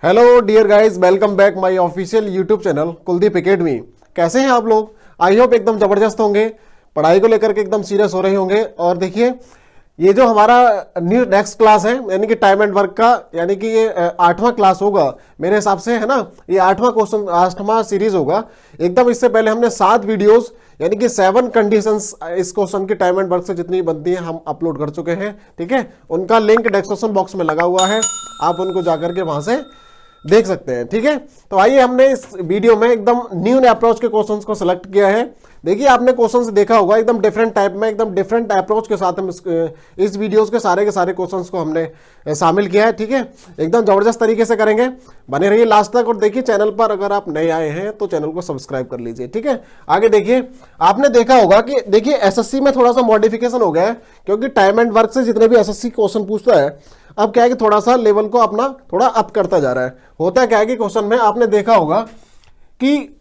Hello dear guys, welcome back my official YouTube channel Kuldeep Academy. कैसे हैं आप लोग? आई होप एकदम जबरदस्त होंगे, पढ़ाई को लेकर के एकदम सीरियस हो रहे होंगे। और देखिए, ये जो हमारा न्यू नेक्स्ट क्लास है यानी कि टाइम एंड वर्क का, यानी कि ये 8वां क्लास होगा मेरे हिसाब से, है ना। ये 8वां सीरीज होगा एकदम। इससे पहले हमने 7 वीडियोस यानी कि 7 कंडीशंस इस क्वेश्चन की टाइम एंड वर्क से जितनी बनती है हम अपलोड कर चुके हैं। ठीक है, उनका लिंक डिस्क्रिप्शन बॉक्स में लगा हुआ है, आप उनको जाकर के वहां से देख सकते हैं। ठीक है, तो आइए, हमने इस वीडियो में एकदम न्यू अप्रोच के क्वेश्चंस को सिलेक्ट किया है। देखिए, आपने क्वेश्चंस देखा होगा एकदम डिफरेंट टाइप में, एकदम डिफरेंट अप्रोच के साथ हम इस वीडियोस के सारे क्वेश्चंस को हमने शामिल किया है। ठीक है, एकदम जबरदस्त तरीके से करेंगे, बने रहिए लास्ट तक। और देखिए, चैनल पर अगर आप नए आए हैं तो चैनल को सब्सक्राइब कर लीजिए। ठीक है, आगे देखिए, आपने देखा होगा कि देखिए एसएससी में थोड़ा सा मॉडिफिकेशन हो गया है, क्योंकि टाइम एंड वर्क से जितने भी एसएससी क्वेश्चन पूछता है, अब क्या है कि थोड़ा सा लेवल को अपना थोड़ा अप करता जा रहा है। होता क्या है कि क्वेश्चन में आपने देखा होगा कि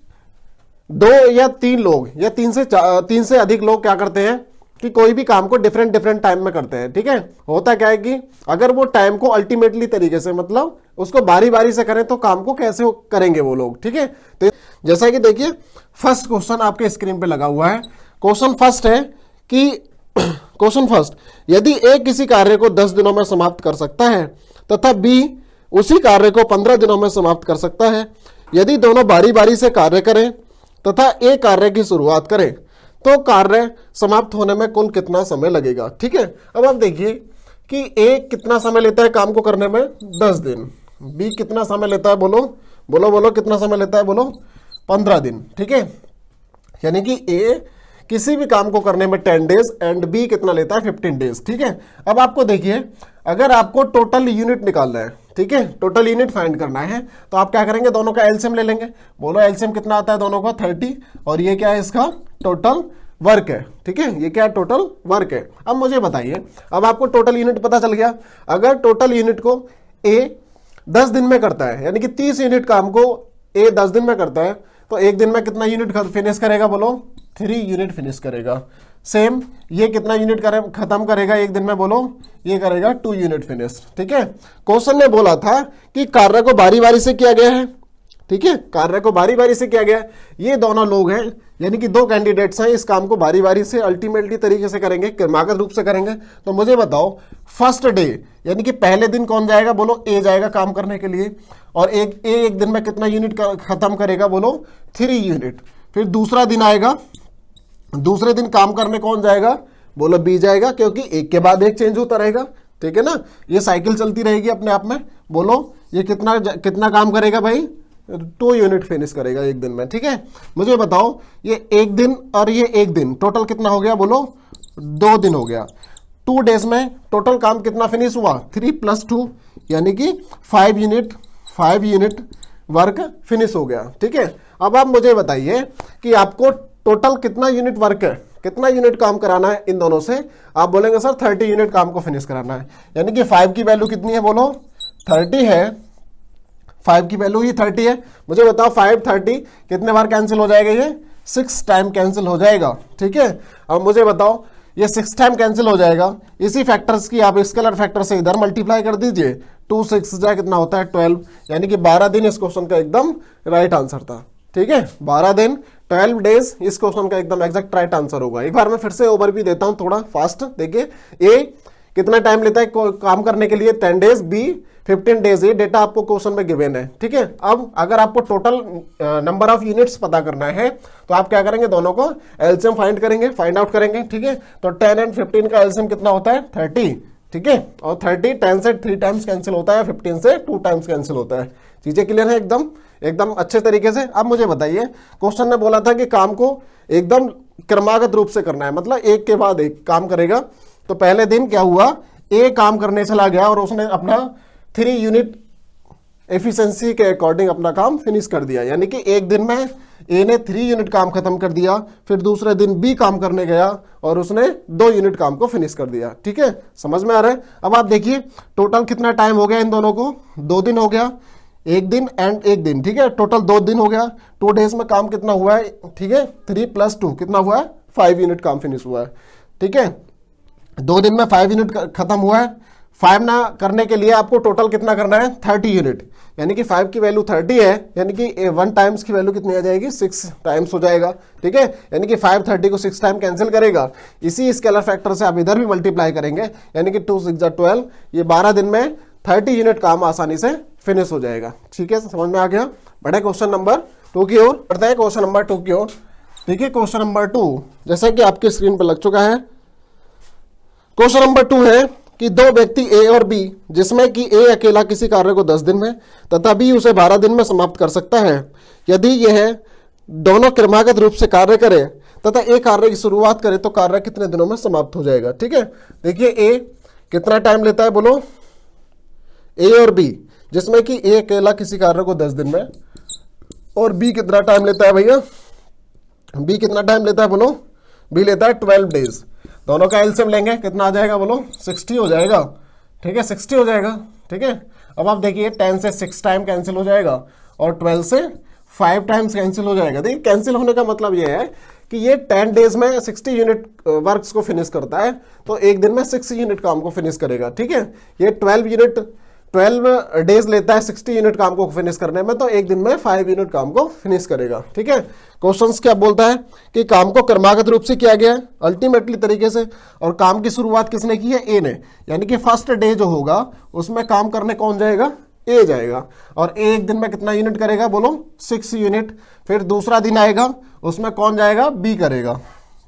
2 या 3 लोग या 3 से अधिक लोग क्या करते हैं कि कोई भी काम को डिफरेंट टाइम में करते हैं। ठीक है, होता क्या है कि अगर वो टाइम को अल्टीमेटली तरीके से, मतलब उसको बारी बारी से करें तो काम को कैसे करेंगे वो लोग। ठीक है, तो जैसा कि देखिए, फर्स्ट क्वेश्चन आपके स्क्रीन पे लगा हुआ है। क्वेश्चन फर्स्ट है कि क्वेश्चन फर्स्ट, यदि ए किसी कार्य को 10 दिनों में समाप्त कर सकता है तथा बी उसी कार्य को 15 दिनों में समाप्त कर सकता है, यदि दोनों बारी बारी से कार्य करें तथा ए कार्य की शुरुआत करें तो कार्य समाप्त होने में कुल कितना समय लगेगा। ठीक है, अब आप देखिए कि ए कितना समय लेता है काम को करने में, 10 दिन। बी कितना समय लेता है, बोलो बोलो बोलो, कितना समय लेता है, बोलो 15 दिन। ठीक है, यानी कि ए किसी भी काम को करने में 10 डेज एंड बी कितना लेता है, 15 डेज। ठीक है, अब आपको देखिए, अगर आपको टोटल यूनिट निकालना है, ठीक है, टोटल यूनिट फाइंड करना है, तो आप क्या करेंगे, दोनों का एलसीएम ले लेंगे। बोलो एलसीएम कितना आता है दोनों का, 30, और ये क्या है, इसका टोटल वर्क है। ठीक है, ये क्या है, टोटल वर्क है। अब मुझे बताइए, अब आपको टोटल यूनिट पता चल गया। अगर टोटल यूनिट को ए 10 दिन में करता है, यानी कि 30 यूनिट काम को ए 10 दिन में करता है, तो एक दिन में कितना यूनिट फिनिश करेगा, बोलो 3 यूनिट फिनिश करेगा। सेम ये कितना यूनिट खत्म करेगा एक दिन में, बोलो ये करेगा 2 यूनिट फिनिश। ठीक है, क्वेश्चन ने बोला था कि कार्य को बारी बारी से किया गया है। ठीक है, कार्य को बारी बारी से किया गया है। ये दोनों लोग हैं, यानी कि 2 कैंडिडेट्स हैं, इस काम को बारी बारी से अल्टीमेटली तरीके से करेंगे, क्रमागत रूप से करेंगे। तो मुझे बताओ, फर्स्ट डे यानी कि पहले दिन कौन जाएगा, बोलो ए जाएगा काम करने के लिए, और एक दिन में कितना यूनिट खत्म करेगा, बोलो 3 यूनिट। फिर दूसरा दिन आएगा, दूसरे दिन काम करने कौन जाएगा, बोलो बी जाएगा, क्योंकि एक के बाद एक चेंज होता रहेगा। ठीक है ना, ये साइकिल चलती रहेगी अपने आप में। बोलो ये कितना काम करेगा भाई, 2 यूनिट फिनिश करेगा एक दिन में। ठीक है, मुझे बताओ, ये एक दिन और ये एक दिन टोटल कितना हो गया, बोलो 2 दिन हो गया। 2 डेज में टोटल काम कितना फिनिश हुआ, 3 + 2 यानी कि 5 यूनिट वर्क फिनिश हो गया। ठीक है, अब आप मुझे बताइए कि आपको टोटल कितना यूनिट वर्क है, कितना यूनिट काम कराना है इन दोनों से। आप बोलेंगे सर 30 यूनिट काम को फिनिश कराना है, यानी कि 5 की वैल्यू कितनी है, बोलो 30 है। 5 की वैल्यू ही 30 है। मुझे बताओ 5 30 कितने बार कैंसिल हो जाएगा, ये 6 टाइम कैंसिल हो जाएगा। ठीक है, अब मुझे बताओ, ये 6 टाइम कैंसिल हो जाएगा। इसी फैक्टर्स की आप स्केलर फैक्टर से इधर मल्टीप्लाई कर दीजिए, 2 6 जाए कितना होता है 12, यानी कि 12 दिन इस क्वेश्चन का एकदम राइट आंसर था। ठीक है, 12 दिन 12 डेज इस क्वेश्चन का एकदम एग्जैक्ट राइट आंसर होगा। एक बार मैं फिर से ओवर भी देता हूं थोड़ा फास्ट। देखिए, ए कितना टाइम लेता है काम करने के लिए, 10 डेज, बी 15 डेज। ये डेटा आपको क्वेश्चन में गिवन है। ठीक है, अब अगर आपको टोटल नंबर ऑफ यूनिट्स पता करना है तो आप क्या करेंगे, दोनों को एलसीएम फाइंड आउट करेंगे। ठीक है, तो 10 एंड 15 का एलसीएम कितना होता है, 30। ठीक है, और 30 10 से 3 टाइम्स कैंसिल होता है, 15 से 2 टाइम्स कैंसिल होता है। चीजें क्लियर है एकदम अच्छे तरीके से। अब मुझे बताइए, क्वेश्चन ने बोला था कि काम को एकदम क्रमागत रूप से करना है, मतलब एक के बाद एक काम करेगा। तो पहले दिन क्या हुआ, ए काम करने चला गया और उसने अपना 3 यूनिट एफिशिएंसी के अकॉर्डिंग अपना काम फिनिश कर दिया, यानी कि एक दिन में ए ने 3 यूनिट काम खत्म कर दिया। फिर दूसरे दिन बी काम करने गया और उसने 2 यूनिट काम को फिनिश कर दिया। ठीक है, समझ में आ रहा है। अब आप देखिए, टोटल कितना टाइम हो गया इन दोनों को, 2 दिन हो गया, एक दिन एंड एक दिन। ठीक है, टोटल 2 दिन हो गया। 2 डेज में काम कितना हुआ है, ठीक है, 3 + 2 कितना हुआ है, 5 यूनिट काम फिनिश हुआ है। ठीक है, 2 दिन में 5 यूनिट खत्म हुआ है, 5 ना करने के लिए आपको टोटल कितना करना है 30 यूनिट, यानी कि 5 की वैल्यू 30 है, यानी कि 1 टाइम्स की वैल्यू कितनी आ जाएगी 6 टाइम्स हो जाएगा। ठीक है, यानी कि 5 30 को 6 टाइम कैंसिल करेगा। इसी स्केलर फैक्टर से आप इधर भी मल्टीप्लाई करेंगे, यानी कि 2 6 12, ये 12 दिन में 30 यूनिट काम आसानी से फिनिश हो जाएगा। ठीक है, समझ में आ गया। बढ़े क्वेश्चन नंबर 2 की ओर, बढ़ते हैं क्वेश्चन नंबर 2 की ओर। देखिए क्वेश्चन नंबर 2 जैसा कि आपकी स्क्रीन पर लग चुका है। क्वेश्चन नंबर 2 है कि दो व्यक्ति ए और बी, जिसमें कि ए अकेला किसी कार्य को 10 दिन में तथा बी उसे 12 दिन में समाप्त कर सकता है। यदि यह दोनों क्रमागत रूप से कार्य करे तथा ए कार्य की शुरुआत करे तो कार्य कितने दिनों में समाप्त हो जाएगा। ठीक है, देखिए ए कितना टाइम लेता है, बोलो ए और बी, जिसमें कि ए अकेला किसी कार्य को 10 दिन में, और बी कितना टाइम लेता है भैया, बी कितना टाइम लेता है, बोलो बी लेता है 12 डेज। दोनों का एलसीएम लेंगे, कितना आ जाएगा, बोलो 60 हो जाएगा। ठीक है, 60 हो जाएगा। ठीक है, अब आप देखिए 10 से 6 टाइम कैंसिल हो जाएगा और 12 से 5 टाइम्स कैंसिल हो जाएगा। देखिए कैंसिल होने का मतलब ये है कि ये 10 डेज में 60 यूनिट वर्क्स को फिनिश करता है, तो एक दिन में 6 यूनिट काम को फिनिश करेगा। ठीक है, ये 12 डेज लेता है 60 यूनिट काम को फिनिश करने में, तो एक दिन में 5 यूनिट काम को फिनिश करेगा। ठीक है, क्वेश्चंस क्या बोलता है कि काम को क्रमागत रूप से किया गया है अल्टीमेटली तरीके से, और काम की शुरुआत किसने की है, ए ने, यानी कि फर्स्ट डे जो होगा उसमें काम करने कौन जाएगा, ए जाएगा, और ए एक दिन में कितना यूनिट करेगा, बोलो 6 यूनिट। फिर दूसरा दिन आएगा, उसमें कौन जाएगा, बी करेगा,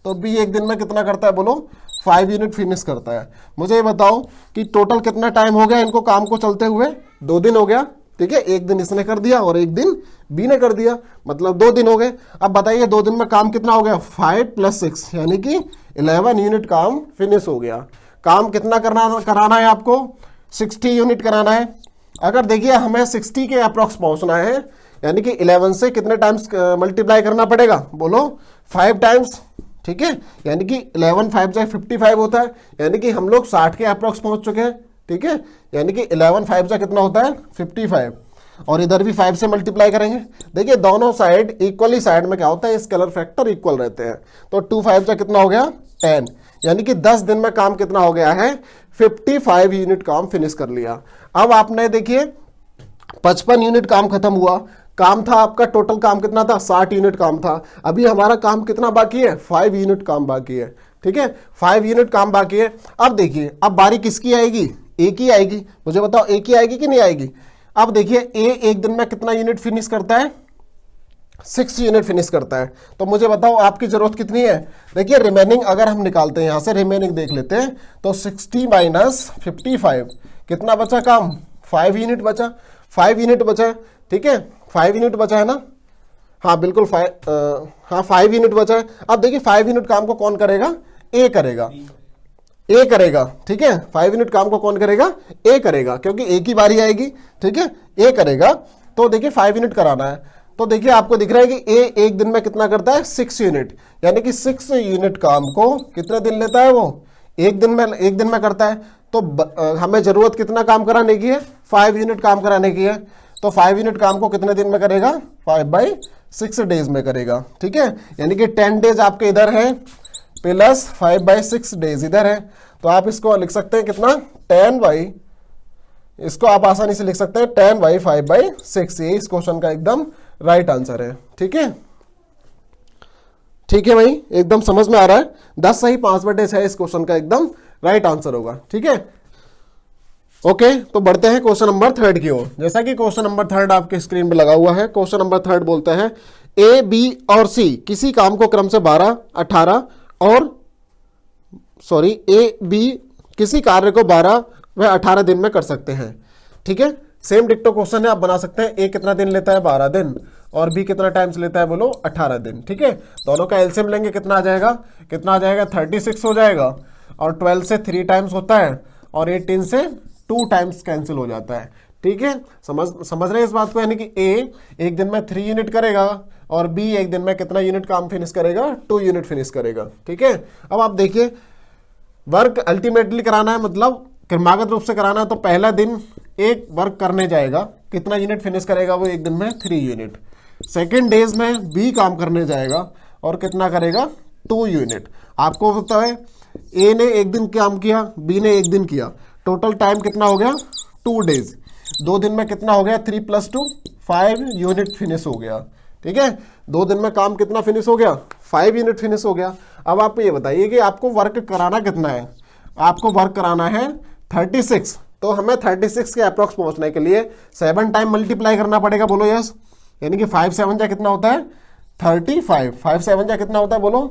तो बी एक दिन में कितना करता है, बोलो 5 यूनिट फिनिश करता है। मुझे ये बताओ कि टोटल कितना टाइम हो गया इनको काम को चलते हुए, 2 दिन हो गया। ठीक है, एक दिन इसने कर दिया और एक दिन बी ने कर दिया, मतलब 2 दिन हो गए। अब बताइए 2 दिन में काम कितना हो गया, 5 + 6 यानी कि 11 यूनिट काम फिनिश हो गया। काम कितना कराना है आपको, 60 यूनिट कराना है। अगर देखिए हमें 60 के अप्रॉक्स पहुंचना है, यानी कि 11 से कितने टाइम्स मल्टीप्लाई करना पड़ेगा, बोलो 5 टाइम्स। ठीक है, यानी कि 11 5 जाए 55 होता है, यानी कि हम लोग 60 के अप्रॉक्स पहुंच चुके हैं। ठीक है, यानी कि 11 5 जाए कितना होता है 55, और इधर भी 5 से मल्टीप्लाई करेंगे। देखिए दोनों साइड इक्वली साइड में क्या होता है, स्केलर फैक्टर इक्वल रहते हैं, तो 2 5 जाए कितना हो गया 10, यानी कि 10 दिन में काम कितना हो गया है, 55 यूनिट काम फिनिश कर लिया। अब आपने देखिए 55 यूनिट काम खत्म हुआ, काम था आपका टोटल काम कितना था, 60 यूनिट काम था। अभी हमारा काम कितना बाकी है, 5 यूनिट काम बाकी है। ठीक है, 5 यूनिट काम बाकी है। अब देखिए अब बारी किसकी आएगी, ए की आएगी। मुझे बताओ ए की आएगी कि नहीं आएगी। अब देखिए ए एक दिन में कितना यूनिट फिनिश करता है, 6 यूनिट फिनिश करता है। तो मुझे बताओ आपकी जरूरत कितनी है। देखिए रिमेनिंग अगर हम निकालते हैं, यहां से रिमेनिंग देख लेते हैं, तो 60 - 55 कितना बचा काम, 5 यूनिट बचा, 5 यूनिट बचा है। ठीक है, 5 यूनिट बचा है ना, हाँ बिल्कुल 5 यूनिट बचा है। अब देखिए 5 यूनिट काम को कौन करेगा, ए करेगा, ए करेगा। ठीक है, 5 यूनिट काम को कौन करेगा, ए करेगा, क्योंकि ए की बारी आएगी। ठीक है, ए करेगा, तो देखिए 5 यूनिट कराना है। तो देखिए आपको दिख रहा है कि ए एक दिन में कितना करता है, 6 यूनिट, यानी कि 6 यूनिट काम को कितने दिन लेता है वो, एक दिन में करता है। तो हमें जरूरत कितना काम कराने की है, 5 यूनिट काम कराने की है। तो 5 यूनिट काम को कितने दिन में करेगा, 5/6 डेज में करेगा। ठीक है, यानी कि 10 डेज आपके इधर है प्लस 5/6 डेज इधर है। तो आप इसको लिख सकते हैं कितना, 10 इसको आप आसानी से लिख सकते हैं 10/5/6। ये इस क्वेश्चन का एकदम राइट आंसर है। ठीक है, ठीक है भाई, एकदम समझ में आ रहा है। 10 सही 5/6 इस क्वेश्चन का एकदम राइट आंसर होगा। ठीक है, ओके, तो बढ़ते हैं क्वेश्चन नंबर 3 की ओर। जैसा कि क्वेश्चन नंबर 3 आपके स्क्रीन पे लगा हुआ है। क्वेश्चन नंबर 3 बोलता है ए बी और सी किसी काम को क्रम से 12 18 और ए बी किसी कार्य को 12 व 18 दिन में कर सकते हैं। ठीक है, सेम डिक्टो क्वेश्चन है, आप बना सकते हैं। ए कितना दिन लेता है, 12 दिन, और बी कितना टाइम्स लेता है, बोलो 18 दिन। ठीक है, दोनों का एलसीएम लेंगे, कितना आ जाएगा, 36 हो जाएगा, और 12 से 3 टाइम्स होता है, और 18 से 2 टाइम्स कैंसिल हो जाता है। ठीक है, समझ रहे हैं इस बात को, यानी कि ए एक दिन में 3 यूनिट करेगा और बी एक दिन में कितना यूनिट काम फिनिश करेगा, 2 यूनिट फिनिश करेगा। ठीक है, अब आप देखिए वर्क अल्टीमेटली कराना है, मतलब क्रमागत रूप से कराना है, तो पहला दिन एक वर्क करने जाएगा, कितना यूनिट फिनिश करेगा वो, एक दिन में 3 यूनिट। सेकेंड डेज में बी काम करने जाएगा और कितना करेगा, 2 यूनिट। आपको पता है ए ने एक दिन काम किया, बी ने एक दिन किया, टोटल टाइम कितना हो गया 2 डेज। 2 दिन में कितना हो गया 3 + 2 5 यूनिट फिनिश हो गया। ठीक है, 2 दिन में काम कितना फिनिश हो गया 5 यूनिट फिनिश हो गया। अब आप ये बताइए कि आपको वर्क कराना कितना है। आपको वर्क कराना है 36, तो हमें 36 के अप्रॉक्स पहुंचने के लिए 7 टाइम मल्टीप्लाई करना पड़ेगा। बोलो यस, यानी कि 5 7 जा कितना होता है 35, 5 7 जा कितना होता है बोलो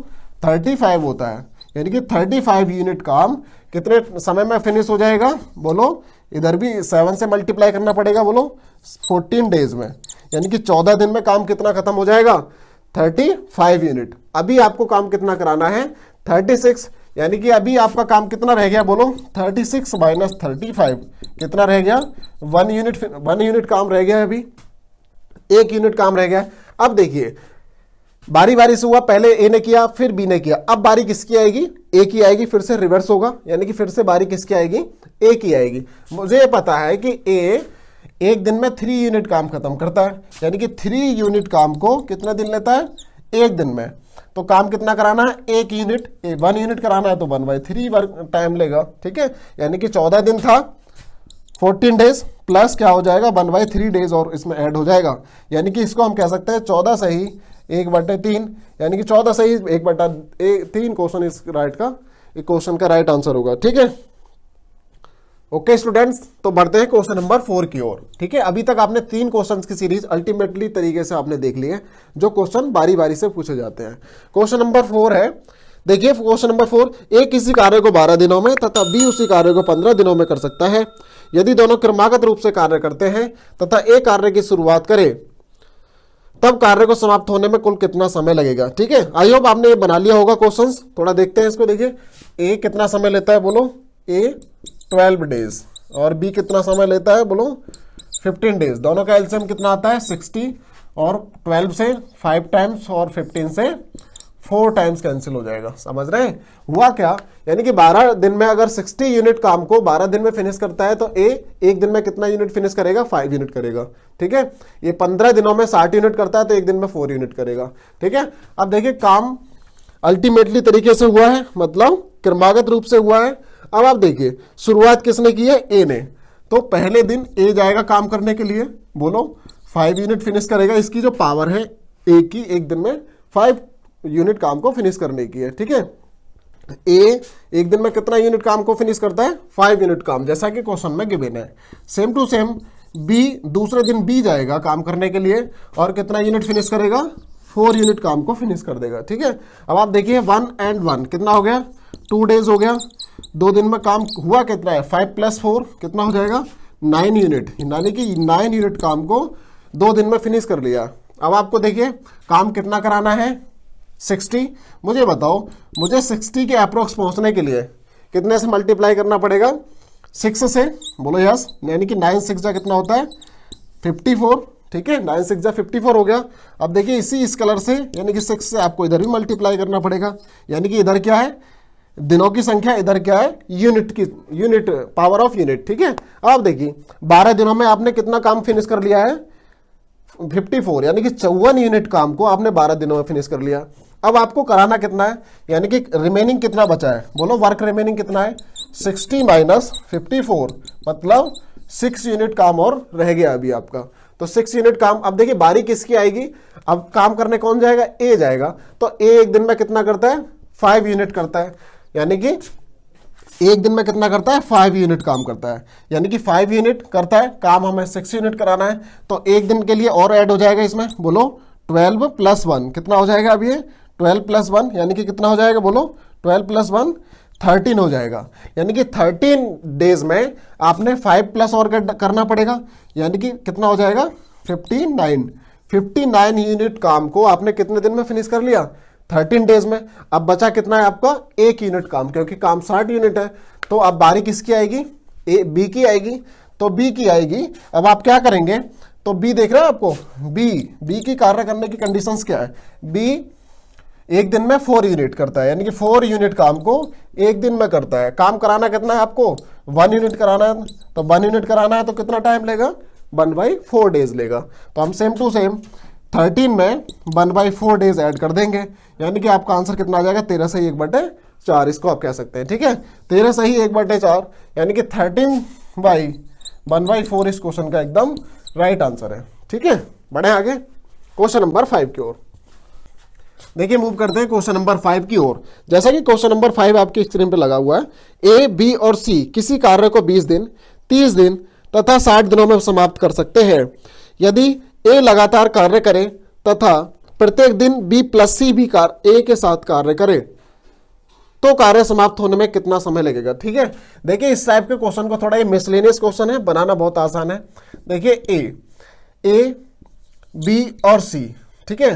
35 होता है। यानी कि 35 यूनिट काम कितने समय में फिनिश हो जाएगा बोलो, इधर भी 7 से मल्टीप्लाई करना पड़ेगा बोलो 14 डेज में, यानी कि 14 दिन में काम कितना खत्म हो जाएगा 35 यूनिट। अभी आपको काम कितना कराना है 36, यानी कि अभी आपका काम कितना रह गया बोलो 36 - 35 कितना रह गया 1 यूनिट काम रह गया है। अभी 1 यूनिट काम रह गया। अब देखिए बारी बारी से हुआ, पहले ए ने किया फिर बी ने किया, अब बारी किसकी आएगी ए की आएगी, फिर से रिवर्स होगा, यानी कि फिर से बारी किसकी आएगी ए की आएगी। मुझे पता है कि ए 1 दिन में 3 यूनिट काम खत्म करता है, यानी कि 3 यूनिट काम को कितना दिन लेता है 1 दिन में। तो काम कितना कराना है 1 यूनिट, 1 यूनिट कराना है तो 1/3 वर्क टाइम लेगा। ठीक है, यानी कि 14 दिन था 14 डेज प्लस क्या हो जाएगा 1/3 डेज और इसमें ऐड हो जाएगा, यानी कि इसको हम कह सकते हैं 14 सही 1/3, यानी कि 14 सही 1/3 क्वेश्चन इस राइट का क्वेश्चन का राइट आंसर होगा। ठीक है, ओके स्टूडेंट्स, तो बढ़ते हैं क्वेश्चन नंबर 4 की ओर। ठीक है, अभी तक आपने 3 क्वेश्चंस की सीरीज अल्टीमेटली तरीके से आपने देख लिए, जो क्वेश्चन बारी बारी से पूछे जाते हैं। क्वेश्चन नंबर 4 है, देखिए क्वेश्चन नंबर 4, ए किसी कार्य को 12 दिनों में तथा बी उसी कार्य को 15 दिनों में कर सकता है। यदि दोनों क्रमागत रूप से कार्य करते हैं तथा ए कार्य की शुरुआत करे तब कार्य को समाप्त होने में कुल कितना समय लगेगा। ठीक है, आई होप आपने ये बना लिया होगा क्वेश्चंस। थोड़ा देखते हैं इसको। देखिए ए कितना समय लेता है बोलो ए 12 डेज और बी कितना समय लेता है बोलो 15 डेज। दोनों का एलसीएम कितना आता है 60, और 12 से 5 टाइम्स और 15 से 4 टाइम्स कैंसिल हो जाएगा। समझ रहे हैं हुआ क्या, यानी कि 12 दिन में अगर 60 यूनिट काम को 12 दिन में फिनिश करता है तो ए 1 दिन में कितना यूनिट फिनिश करेगा 5 यूनिट करेगा। ठीक है, ये 15 दिनों में 60 यूनिट करता है तो 1 दिन में 4 यूनिट करेगा। ठीक है, अब देखिए काम अल्टीमेटली तरीके से हुआ है, मतलब क्रमागत रूप से हुआ है। अब आप देखिए शुरुआत किसने की है ए ने, तो पहले दिन ए जाएगा काम करने के लिए, बोलो 5 यूनिट फिनिश करेगा। इसकी जो पावर है ए की 1 दिन में 5 यूनिट काम को फिनिश करने की है। ठीक है, ए 1 दिन में कितना यूनिट काम को फिनिश करता है 5 यूनिट काम, जैसा कि क्वेश्चन में गिवन है। सेम टू सेम बी दूसरे दिन बी जाएगा काम करने के लिए और कितना यूनिट फिनिश करेगा 4 यूनिट काम को फिनिश कर देगा। ठीक है, अब आप देखिए 1 and 1 कितना हो गया 2 डेज हो गया। 2 दिन में काम हुआ कितना है 5 + 4 कितना हो जाएगा 9 यूनिट, यानी कि 9 यूनिट काम को 2 दिन में फिनिश कर लिया। अब आपको देखिए काम कितना कराना है 60। मुझे बताओ, मुझे 60 के अप्रोक्स पहुंचने के लिए कितने से मल्टीप्लाई करना पड़ेगा 6 से, बोलो यस, यानी कि 9 6 जा कितना होता है 54। ठीक है, 9 6 जा 54 हो गया। अब देखिए इस कलर से, यानी कि 6 से आपको इधर भी मल्टीप्लाई करना पड़ेगा, यानी कि इधर क्या है दिनों की संख्या, इधर क्या है यूनिट पावर ऑफ यूनिट। ठीक है, अब देखिए 12 दिनों में आपने कितना काम फिनिश कर लिया है 54, यानी कि 54 यूनिट काम को आपने 12 दिनों में फिनिश कर लिया। अब आपको कराना कितना है, यानी कि रिमेनिंग कितना बचा है, बोलो वर्क रिमेनिंग कितना है 60 - 54, मतलब 6 यूनिट काम और रह गया अभी आपका। तो 6 यूनिट काम, अब देखिए बारी किसकी आएगी, अब काम करने कौन जाएगा ए जाएगा। तो ए 1 दिन में कितना करता है 5 यूनिट करता है, यानी कि 1 दिन में कितना करता है 5 यूनिट काम करता है, यानी कि 5 यूनिट करता है काम, हमें 6 यूनिट कराना है। तो 1 दिन के लिए और ऐड हो जाएगा इसमें, बोलो 12 + 1 कितना हो जाएगा अभी ये 12 + 1, यानी कि कितना हो जाएगा बोलो 12 + 1 13 हो जाएगा। यानी कि 13 डेज में आपने 5 प्लस और करना पड़ेगा, यानी कि कितना हो जाएगा 59 यूनिट काम को आपने कितने दिन में फिनिश कर लिया 13 डेज में। अब बचा कितना है आपका 1 यूनिट काम, क्योंकि काम 60 यूनिट है। तो अब बारी किसकी आएगी बी की आएगी, तो बी की आएगी। अब आप क्या करेंगे, तो बी देख रहे हो आपको, बी की कार्य करने की कंडीशंस क्या है, बी 1 दिन में 4 यूनिट करता है, यानी कि 4 यूनिट काम को 1 दिन में करता है। काम कराना कितना है आपको 1 यूनिट कराना है, तो 1 यूनिट कराना है तो कितना टाइम लेगा 1/4 डेज लेगा। तो हम सेम टू सेम 13 में 1/4 डेज ऐड कर देंगे, यानी कि आपका आंसर कितना आ जाएगा 13 से 1/7 4 इसको आप कह सकते हैं, ठीक है। 13 सही 1/4 यानी कि 13/1/4 इस क्वेश्चन का एकदम राइट आंसर है, ठीक है। बढ़े आगे क्वेश्चन नंबर 5 की ओर। देखिए मूव करते हैं क्वेश्चन नंबर 5 की ओर। जैसा कि क्वेश्चन नंबर 5 आपकी स्क्रीन पे लगा हुआ है, ए, बी और सी किसी कार्य को 20 दिन, 30 दिन तथा 60 दिनों में समाप्त कर सकते हैं। यदि ए लगातार कार्य करे तथा प्रत्येक दिन बी प्लस सी भी ए के साथ कार्य करे तो कार्य समाप्त होने में कितना समय लगेगा, ठीक है। देखिए इस टाइप के क्वेश्चन को थोड़ा ये मिसलेनियस क्वेश्चन है, बनाना बहुत आसान है। देखिए ए, बी और सी, ठीक है,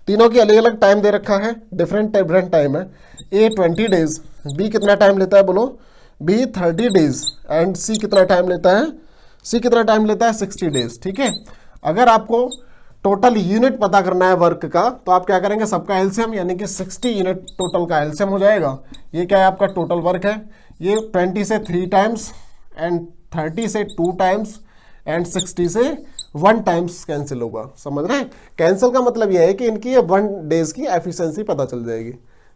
तीनों की अलग अलग टाइम दे रखा है, डिफरेंट टाइम है। ए 20 डेज, बी कितना टाइम लेता है बोलो, बी 30 डेज एंड सी कितना टाइम लेता है, सी कितना टाइम लेता है 60 डेज, ठीक है। अगर आपको टोटल यूनिट पता करना है वर्क का तो आप क्या करेंगे, सबका एलसीएम यानी कि 60 यूनिट टोटल का एलसीएम हो जाएगा। ये क्या है आपका टोटल वर्क है, ये 20 से 3 टाइम्स एंड 30 से 2 टाइम्स एंड 60 से 1 टाइम्स कैंसिल होगा, समझ रहे हैं। कैंसिल का मतलब यह है कि इनकी ये 1 डेज की एफिशिएंसी पता चल जाएगी,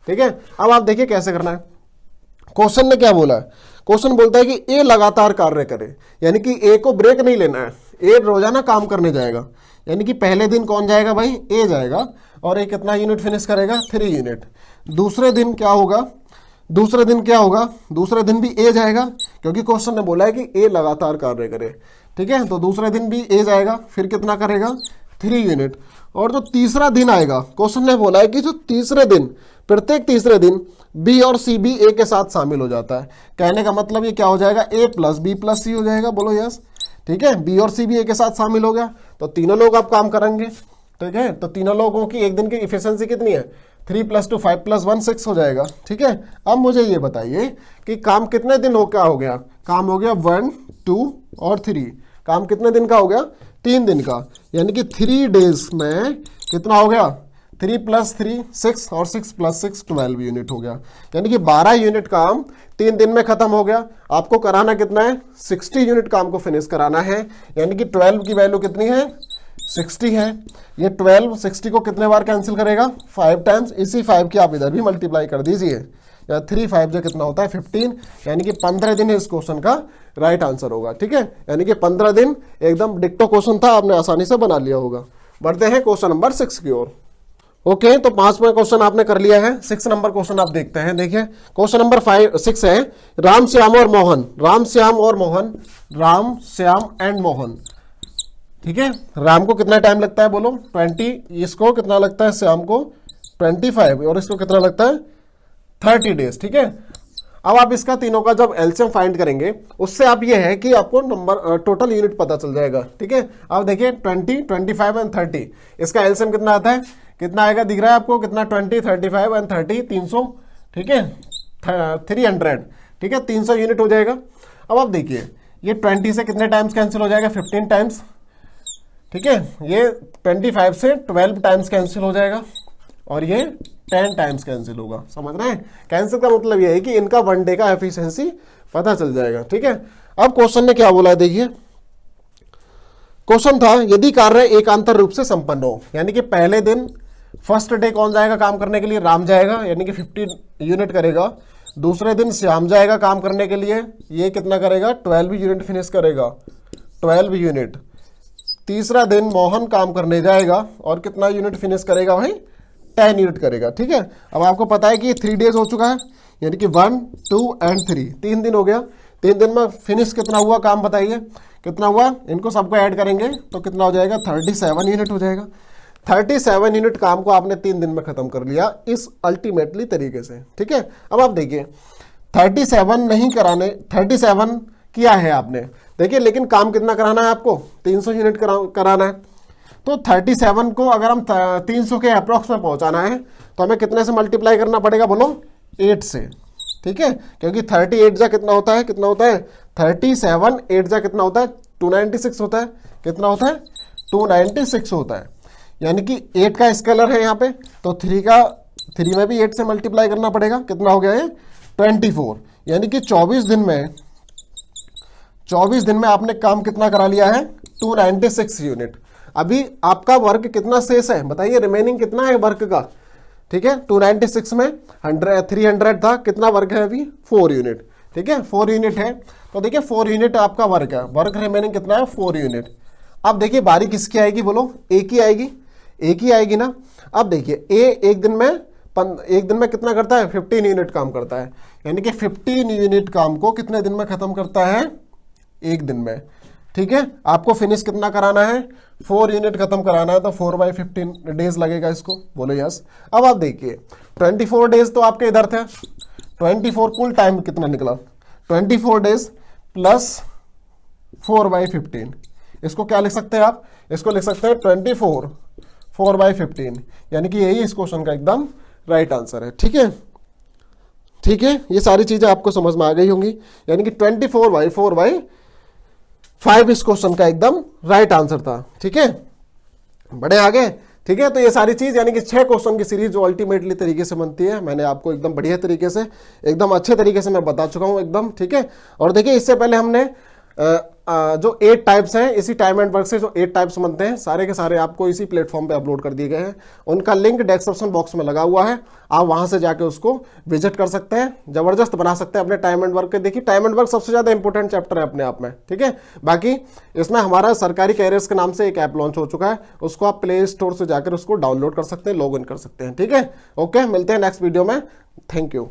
ठीक है। अब आप देखिए कैसे करना है। क्वेश्चन ने क्या बोला है, क्वेश्चन बोलता है कि ए लगातार कार्य करे, यानी कि ए को ब्रेक नहीं लेना है, ए रोजाना काम करने जाएगा। यानी कि पहले दिन कौन जाएगा भाई, ए जाएगा और ए कितना यूनिट फिनिश करेगा, 3 यूनिट। दूसरे दिन क्या होगा, दूसरे दिन भी ए जाएगा, क्योंकि क्वेश्चन ने बोला है कि ए लगातार कार्य करे, ठीक है। तो दूसरे दिन भी ए जाएगा, फिर कितना करेगा, 3 यूनिट। और जो तीसरा दिन आएगा, क्वेश्चन ने बोला है कि जो तीसरे दिन, प्रत्येक तीसरे दिन बी और सी भी ए के साथ शामिल हो जाता है। कहने का मतलब ये क्या हो जाएगा, ए प्लस बी प्लस सी हो जाएगा, बोलो यस, ठीक है। बी और सी भी ए के साथ शामिल हो गया तो तीनों लोग आप काम करेंगे, ठीक है। तो तीनों लोगों की एक दिन की इफिशियंसी कितनी है, 3 + 2 5 + 1 6 हो जाएगा, ठीक है। अब मुझे ये बताइए कि काम कितने दिन क्या हो गया, काम हो गया 1 2 और 3, काम कितने दिन का हो गया, 3 दिन का। यानी कि 3 डेज में कितना हो गया, 3 + 3 6 और 6 + 6 12 यूनिट हो गया। यानी कि 12 यूनिट काम 3 दिन में खत्म हो गया। आपको कराना कितना है, 60 यूनिट काम को फिनिश कराना है। यानी कि 12 की वैल्यू कितनी है, 60 है। ये 12 60 को कितने बार कैंसिल करेगा, 5 टाइम्स। इसी 5 की आप इधर भी मल्टीप्लाई कर दीजिए, या 3 5 जो कितना होता है 15, यानी कि 15 दिन इस क्वेश्चन का राइट आंसर होगा, ठीक है। यानी कि 15 दिन एकदम डिक्टो क्वेश्चन था, आपने आसानी से बना लिया होगा। बढ़ते हैं क्वेश्चन नंबर 6 की ओर। ओके, तो 5वां क्वेश्चन आपने कर लिया है। 6 नंबर क्वेश्चन आप देखते हैं। देखिए क्वेश्चन नंबर 6 है, राम श्याम और मोहन, राम श्याम एंड मोहन, ठीक है। राम को कितना टाइम लगता है बोलो, 20, इसको कितना लगता है श्याम को 25 और इसको कितना लगता है 30 डेज, ठीक है। अब आप इसका तीनों का जब एलसीएम फाइंड करेंगे उससे आप ये है कि आपको नंबर टोटल यूनिट पता चल जाएगा, ठीक है। अब देखिए 20 25 एंड 30, इसका एलसीएम कितना आता है, कितना आएगा, दिख रहा है आपको कितना, 20 35 एंड 30 300, ठीक है, 300, ठीक है, 300 यूनिट हो जाएगा। अब आप देखिए ये 20 से कितने टाइम्स कैंसिल हो जाएगा, 15 टाइम्स, ठीक है। ये 25 से 12 टाइम्स कैंसिल हो जाएगा और ये 10 टाइम्स कैंसिल होगा, समझ रहे हैं। कैंसिल का मतलब ये है कि इनका 1 डे का एफिशिएंसी पता चल जाएगा, ठीक है। अब क्वेश्चन ने क्या बोला है, देखिए क्वेश्चन था, यदि कार्य एकांतर रूप से संपन्न हो, यानी कि पहले दिन फर्स्ट डे कौन जाएगा काम करने के लिए, राम जाएगा, यानी कि 50 यूनिट करेगा। दूसरे दिन श्याम जाएगा काम करने के लिए, ये कितना करेगा, 12 यूनिट फिनिश करेगा, 12 यूनिट। तीसरा दिन मोहन काम करने जाएगा और कितना यूनिट फिनिश करेगा भाई, 10 यूनिट करेगा, ठीक है। अब आपको पता है कि ये 3 डेज हो चुका है, यानी कि 1 2 एंड 3, 3 दिन हो गया। 3 दिन में फिनिश कितना हुआ काम बताइए, कितना हुआ, इनको सबको ऐड करेंगे तो कितना हो जाएगा, 37 यूनिट हो जाएगा। 37 यूनिट काम को आपने 3 दिन में खत्म कर लिया इस अल्टीमेटली तरीके से, ठीक है। अब आप देखिए 37 नहीं कराने, 37 किया है आपने, देखिए, लेकिन काम कितना कराना है आपको, 300 यूनिट कराना है। तो 37 को अगर हम 300 के अप्रॉक्स में पहुंचाना है तो हमें कितने से मल्टीप्लाई करना पड़ेगा बोलो, 8 से, ठीक है। क्योंकि 38 जा कितना होता है, 37 8 जा कितना होता है, 296 होता है, कितना होता है, 296 होता है। यानी कि 8 का स्केलर है यहाँ पे, तो 3 में भी 8 से मल्टीप्लाई करना पड़ेगा, कितना हो गया है 24। यानी कि 24 दिन में आपने काम कितना करा लिया है, 296 यूनिट। अभी आपका वर्क कितना शेष है बताइए, रिमेनिंग कितना है वर्क का, ठीक है। 296 में 300 था, कितना वर्क है अभी 4 यूनिट, ठीक है 4 यूनिट है। तो देखिए 4 यूनिट आपका वर्क है, वर्क रिमेनिंग कितना है 4 यूनिट। अब देखिए बारी किसकी आएगी बोलो, ए की आएगी, ए की आएगी ना। अब देखिए ए एक दिन में कितना करता है 15 यूनिट काम करता है, यानी कि 15 यूनिट काम को कितने दिन में खत्म करता है, एक दिन में, ठीक है। आपको फिनिश कितना कराना है 4 यूनिट खत्म कराना है, तो 4/15 डेज लगेगा इसको, बोलो यस। अब आप देखिए 24 डेज तो आपके इधर थे, 24 कुल टाइम कितना निकला 24 डेज प्लस 4/15, इसको क्या लिख सकते हैं आप, इसको लिख सकते हैं 24 4/15, यानी कि यही इस क्वेश्चन का एकदम राइट आंसर है, ठीक है। ठीक है, ये सारी चीजें आपको समझ में आ गई होंगी, यानी कि 24/4/5 इस क्वेश्चन का एकदम राइट आंसर था, ठीक है। बड़े आगे, ठीक है। तो ये सारी चीज यानी कि 6 क्वेश्चन की सीरीज जो अल्टीमेटली तरीके से बनती है, मैंने आपको एकदम बढ़िया तरीके से, एकदम अच्छे तरीके से मैं बता चुका हूं एकदम, ठीक है। और देखिए इससे पहले हमने जो 8 टाइप्स हैं, इसी टाइम एंड वर्क से जो 8 टाइप्स बनते हैं, सारे के सारे आपको इसी प्लेटफॉर्म पे अपलोड कर दिए गए हैं। उनका लिंक डिस्क्रिप्शन बॉक्स में लगा हुआ है, आप वहां से जाके उसको विजिट कर सकते हैं, जबरदस्त बना सकते हैं अपने टाइम एंड वर्क के। देखिए टाइम एंड वर्क सबसे ज्यादा इंपॉर्टेंट चैप्टर है अपने आप में, ठीक है। बाकी इसमें हमारा सरकारी कैरियर्स के नाम से एक ऐप लॉन्च हो चुका है, उसको आप प्ले स्टोर से जाकर उसको डाउनलोड कर सकते हैं, लॉग इन कर सकते हैं, ठीक है। ओके, मिलते हैं नेक्स्ट वीडियो में, थैंक यू।